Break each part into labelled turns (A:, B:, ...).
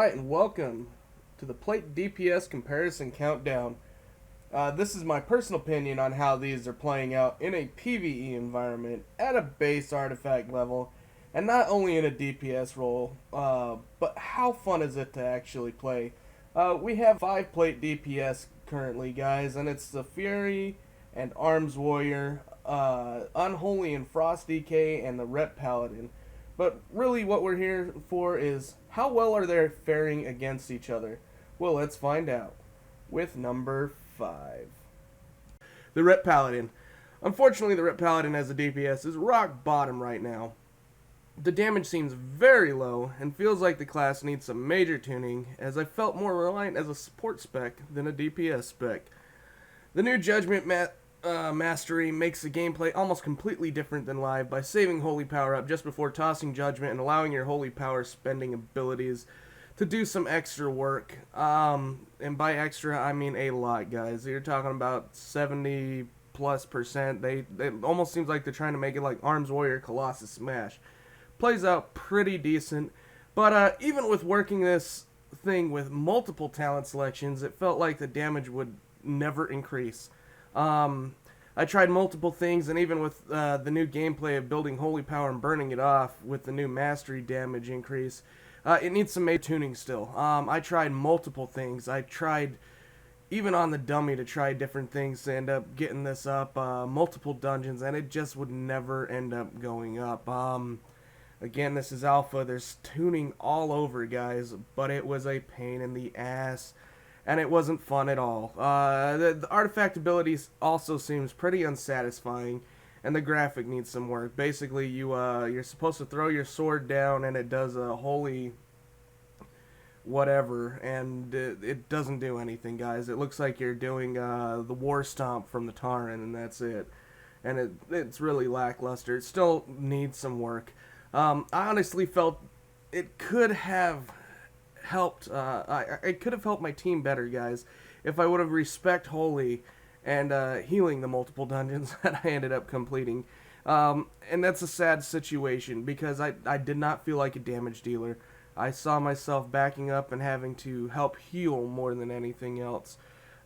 A: Alright, and welcome to the Plate DPS Comparison Countdown. This is my personal opinion on how these are playing out in a PvE environment at a base artifact level, and not only in a DPS role, but how fun is it to actually play. We have 5 Plate DPS currently, guys, and it's the Fury and Arms Warrior, Unholy and Frost DK, and the Ret Paladin. But really what we're here for is how well are they faring against each other? Well, let's find out with number 5. The Ret Paladin. Unfortunately, the Ret Paladin as a DPS is rock bottom right now. The damage seems very low and feels like the class needs some major tuning, as I felt more reliant as a support spec than a DPS spec. The new Judgment Mastery makes the gameplay almost completely different than live by saving Holy Power up just before tossing Judgment and allowing your Holy Power spending abilities to do some extra work. And by extra, I mean a lot, guys. You're talking about 70+%. It almost seems like they're trying to make it like Arms Warrior Colossus Smash. Plays out pretty decent, but even with working this thing with multiple talent selections, it felt like the damage would never increase. I tried multiple things, and even with the new gameplay of building Holy Power and burning it off with the new Mastery damage increase, it needs some major tuning still. I tried multiple things. I tried, even on the dummy, to try different things to end up getting this up, multiple dungeons, and it just would never end up going up. Again, this is alpha. There's tuning all over, guys, but it was a pain in the ass. And it wasn't fun at all. The artifact abilities also seems pretty unsatisfying, and the graphic needs some work. Basically, you're supposed to throw your sword down, and it does a holy whatever, and it doesn't do anything, guys. It looks like you're doing the War Stomp from the Tauren, and that's it. And it's really lackluster. It still needs some work. I honestly felt it could have helped. It could have helped my team better, guys, if I would have respect Holy and healing the multiple dungeons that I ended up completing. And that's a sad situation because I did not feel like a damage dealer. I saw myself backing up and having to help heal more than anything else.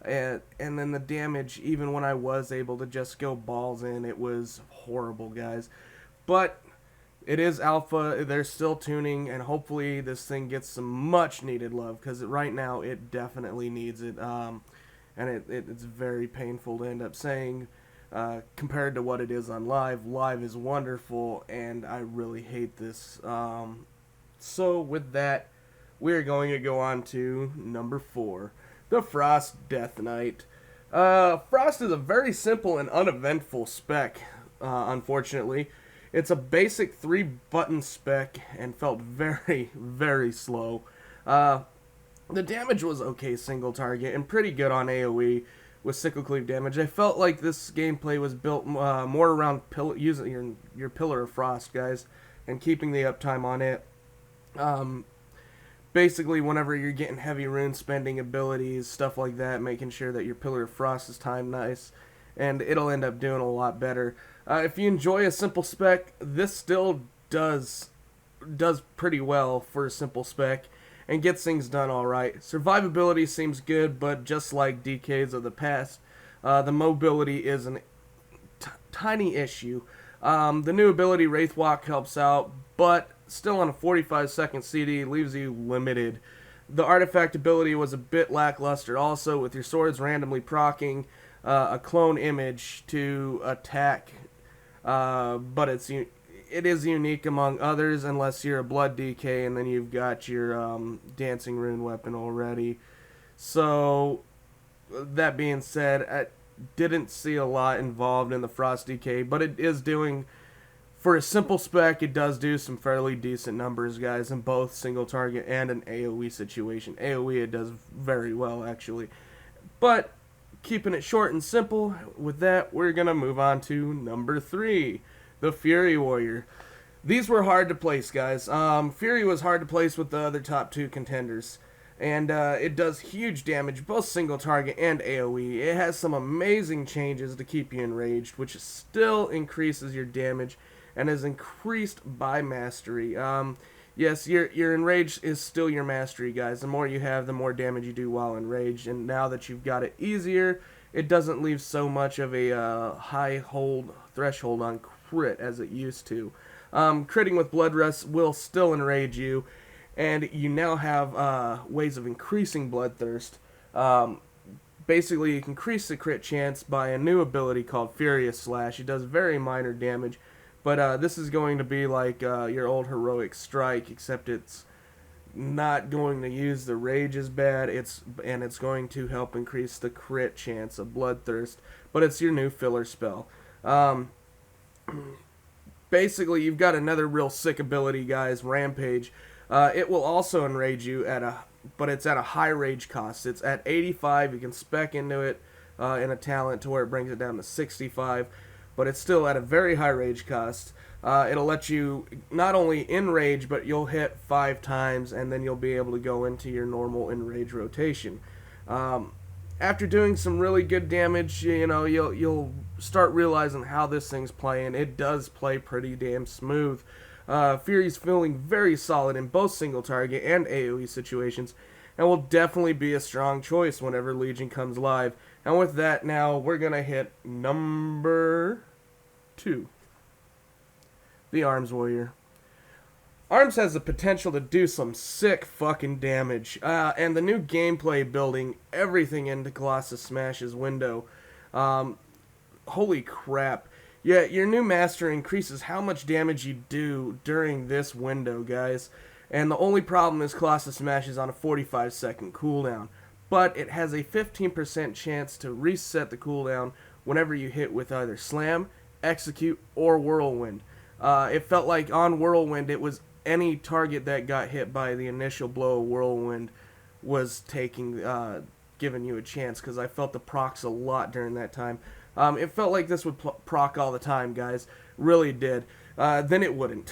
A: And then the damage, even when I was able to just go balls in, it was horrible, guys. But it is alpha, they're still tuning, and hopefully this thing gets some much needed love, because right now it definitely needs it, and it's very painful to end up saying, compared to what it is on live. Live is wonderful, and I really hate this. So with that, we're going to go on to number 4, the Frost Death Knight. Frost is a very simple and uneventful spec, unfortunately. It's a basic 3-button spec and felt very, very slow. The damage was okay single target and pretty good on AoE with sickle cleave damage. I felt like this gameplay was built more around using your Pillar of Frost, guys, and keeping the uptime on it. Basically, whenever you're getting heavy rune spending abilities, stuff like that, making sure that your Pillar of Frost is timed nice, and it'll end up doing a lot better. If you enjoy a simple spec, this still does pretty well for a simple spec and gets things done alright. Survivability seems good, but just like DKs of the past, the mobility is a tiny issue. The new ability Wraithwalk helps out, but still on a 45-second CD leaves you limited. The artifact ability was a bit lackluster also, with your swords randomly proccing a clone image to attack, but it is unique among others unless you're a blood DK, and then you've got your dancing rune weapon already. So that being said, I didn't see a lot involved in the Frost DK, but it is doing, for a simple spec, it does do some fairly decent numbers, guys, in both single target and an AoE situation. AoE it does very well, actually. But keeping it short and simple, with that, we're going to move on to number 3, the Fury Warrior. These were hard to place, guys. Fury was hard to place with the other top 2 contenders. And it does huge damage, both single target and AoE. It has some amazing changes to keep you enraged, which still increases your damage and is increased by mastery. Yes, your enrage is still your mastery, guys. The more you have, the more damage you do while enraged. And now that you've got it easier, it doesn't leave so much of a high hold threshold on crit as it used to. Critting with Bloodrust will still enrage you, and you now have ways of increasing Bloodthirst. Basically, you can increase the crit chance by a new ability called Furious Slash. It does very minor damage, but this is going to be like your old Heroic Strike, except it's not going to use the rage as bad. It's going to help increase the crit chance of Bloodthirst, but it's your new filler spell. Basically, you've got another real sick ability, guys, Rampage. It will also enrage you but it's at a high rage cost. It's at 85. You can spec into it in a talent to where it brings it down to 65, but it's still at a very high rage cost. It'll let you not only enrage, but you'll hit 5 times, and then you'll be able to go into your normal enrage rotation. After doing some really good damage, you'll start realizing how this thing's playing. It does play pretty damn smooth. Fury's feeling very solid in both single target and AoE situations, and will definitely be a strong choice whenever Legion comes live. And with that, now we're gonna hit number 2, the Arms Warrior. Arms has the potential to do some sick fucking damage, and the new gameplay building everything into Colossus Smash's window. Holy crap. Yeah, your new master increases how much damage you do during this window, guys. And the only problem is Colossus Smash is on a 45-second cooldown. But it has a 15% chance to reset the cooldown whenever you hit with either Slam, Execute, or Whirlwind. It felt like on Whirlwind, it was any target that got hit by the initial blow of Whirlwind was giving you a chance, because I felt the procs a lot during that time. It felt like this would proc all the time, guys. Really did. Then it wouldn't.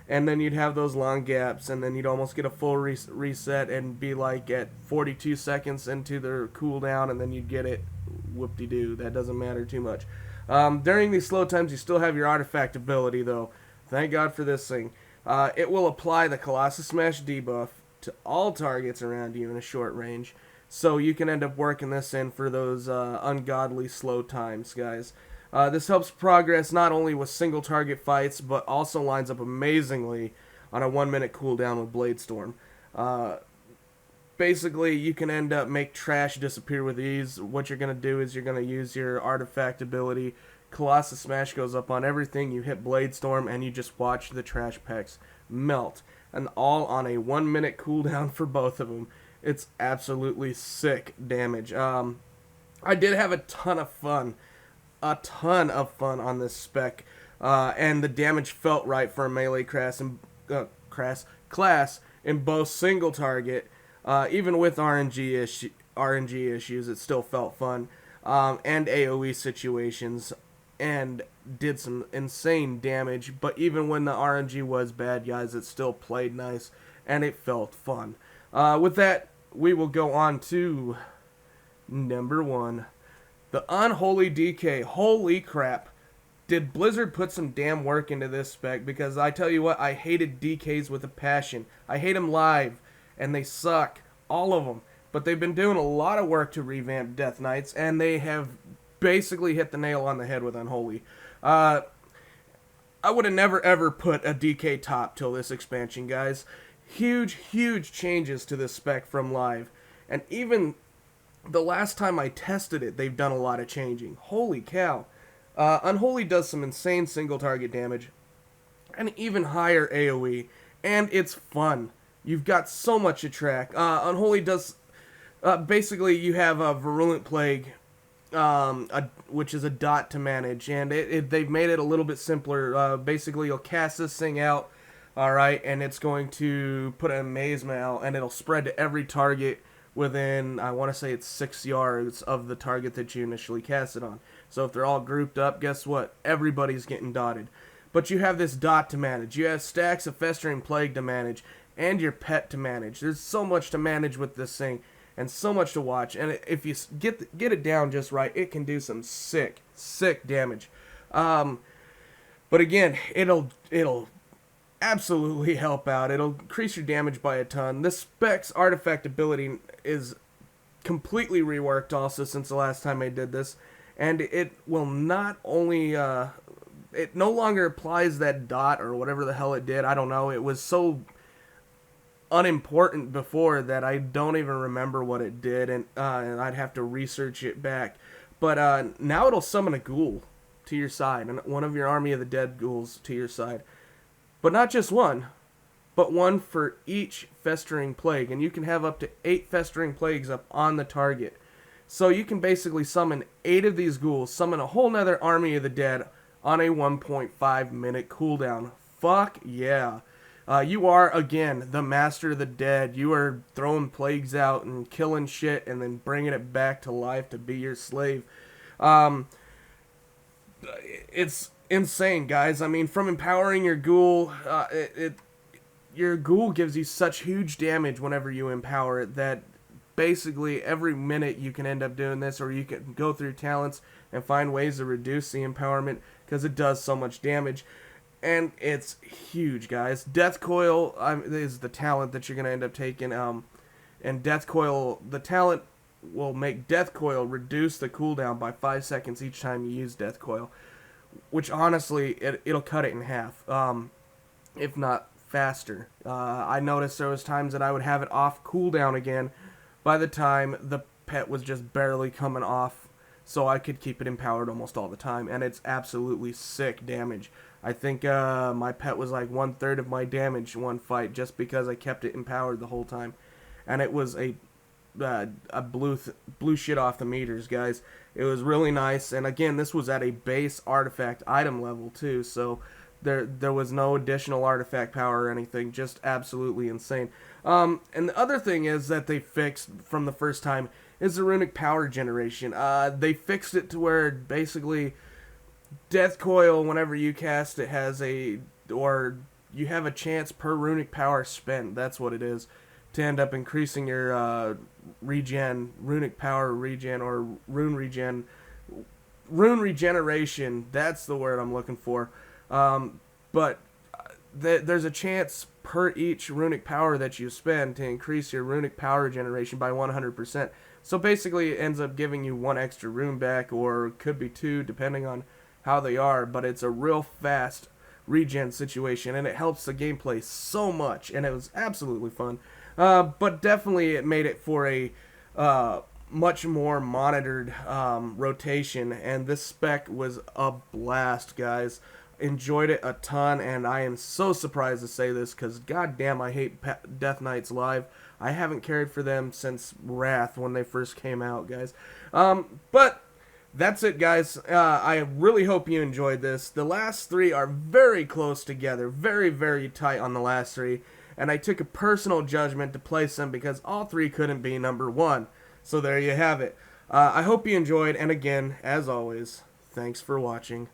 A: And then you'd have those long gaps, and then you'd almost get a full reset and be like at 42 seconds into the cooldown, and then you'd get it. Whoop-de-doo. That doesn't matter too much. During these slow times, you still have your artifact ability, though. Thank God for this thing. It will apply the Colossus Smash debuff to all targets around you in a short range. So you can end up working this in for those ungodly slow times, guys. This helps progress not only with single target fights, but also lines up amazingly on a 1-minute cooldown with Bladestorm. Basically, you can end up make trash disappear with ease. What you're going to do is you're going to use your artifact ability. Colossus Smash goes up on everything. You hit Bladestorm, and you just watch the trash packs melt. And all on a 1-minute cooldown for both of them. It's absolutely sick damage. I did have a ton of fun on this spec, and the damage felt right for a melee class in both single target, even with RNG issues, it still felt fun, and AoE situations, and did some insane damage. But even when the RNG was bad, guys, it still played nice, and it felt fun. With that, we will go on to number 1, the Unholy DK. Holy crap. Did Blizzard put some damn work into this spec? Because I tell you what, I hated DKs with a passion. I hate them live, and they suck. All of them. But they've been doing a lot of work to revamp Death Knights, and they have basically hit the nail on the head with Unholy. I would have never ever put a DK top till this expansion, guys. Huge changes to this spec from live. And even the last time I tested it, they've done a lot of changing. Holy cow. Unholy does some insane single target damage, and even higher AoE, and it's fun. You've got so much to track. Unholy does, basically you have a Virulent Plague, which is a dot to manage, and they've made it a little bit simpler. Basically you'll cast this thing out, alright, and it's going to put a maze mail, and it'll spread to every target within, I want to say it's 6 yards of the target that you initially cast it on. So if they're all grouped up, guess what? Everybody's getting dotted. But you have this dot to manage. You have stacks of Festering Plague to manage, and your pet to manage. There's so much to manage with this thing, and so much to watch. And if you get it down just right, it can do some sick damage. But again, it'll absolutely help out. It'll increase your damage by a ton. This spec's artifact ability is completely reworked also since the last time I did this, and it will not only it no longer applies that dot or whatever the hell it did. I don't know. It was so unimportant before that I don't even remember what it did, and I'd have to research it back. But now it'll summon a ghoul to your side, and one of your army of the dead ghouls to your side. But not just one, but one for each festering plague. And you can have up to 8 festering plagues up on the target. So you can basically summon 8 of these ghouls, summon a whole nother army of the dead on a 1.5 minute cooldown. Fuck yeah. You are, again, the master of the dead. You are throwing plagues out and killing shit and then bringing it back to life to be your slave. It's insane, guys. I mean, from empowering your ghoul, your ghoul gives you such huge damage whenever you empower it that basically every minute you can end up doing this, or you can go through talents and find ways to reduce the empowerment because it does so much damage. And it's huge, guys. Death Coil is the talent that you're going to end up taking. And Death Coil, the talent will make Death Coil reduce the cooldown by 5 seconds each time you use Death Coil. Which, honestly, it'll cut it in half, if not faster. I noticed there was times that I would have it off cooldown again by the time the pet was just barely coming off, so I could keep it empowered almost all the time, and it's absolutely sick damage. I think my pet was like 1/3 of my damage one fight just because I kept it empowered the whole time, and it was a blew shit off the meters, guys. It was really nice, and again, this was at a base artifact item level too, so there was no additional artifact power or anything, just absolutely insane. And the other thing is that they fixed from the first time is the runic power generation. They fixed it to where basically Death Coil, whenever you cast it, or you have a chance per runic power spent, that's what it is, to end up increasing your runic power regen, or rune regeneration, that's the word I'm looking for. But there's a chance per each runic power that you spend to increase your runic power generation by 100%. So basically it ends up giving you 1 extra rune back, or it could be 2 depending on how they are, but it's a real fast regen situation, and it helps the gameplay so much, and it was absolutely fun. But definitely it made it for a much more monitored rotation, and this spec was a blast, guys. Enjoyed it a ton, and I am so surprised to say this because goddamn, I hate Death Knights live. I haven't cared for them since Wrath when they first came out, guys. But that's it, guys. I really hope you enjoyed this. The last 3 are very close together, very, very tight on the last 3. And I took a personal judgment to place them because all 3 couldn't be number 1. So there you have it. I hope you enjoyed, and again, as always, thanks for watching.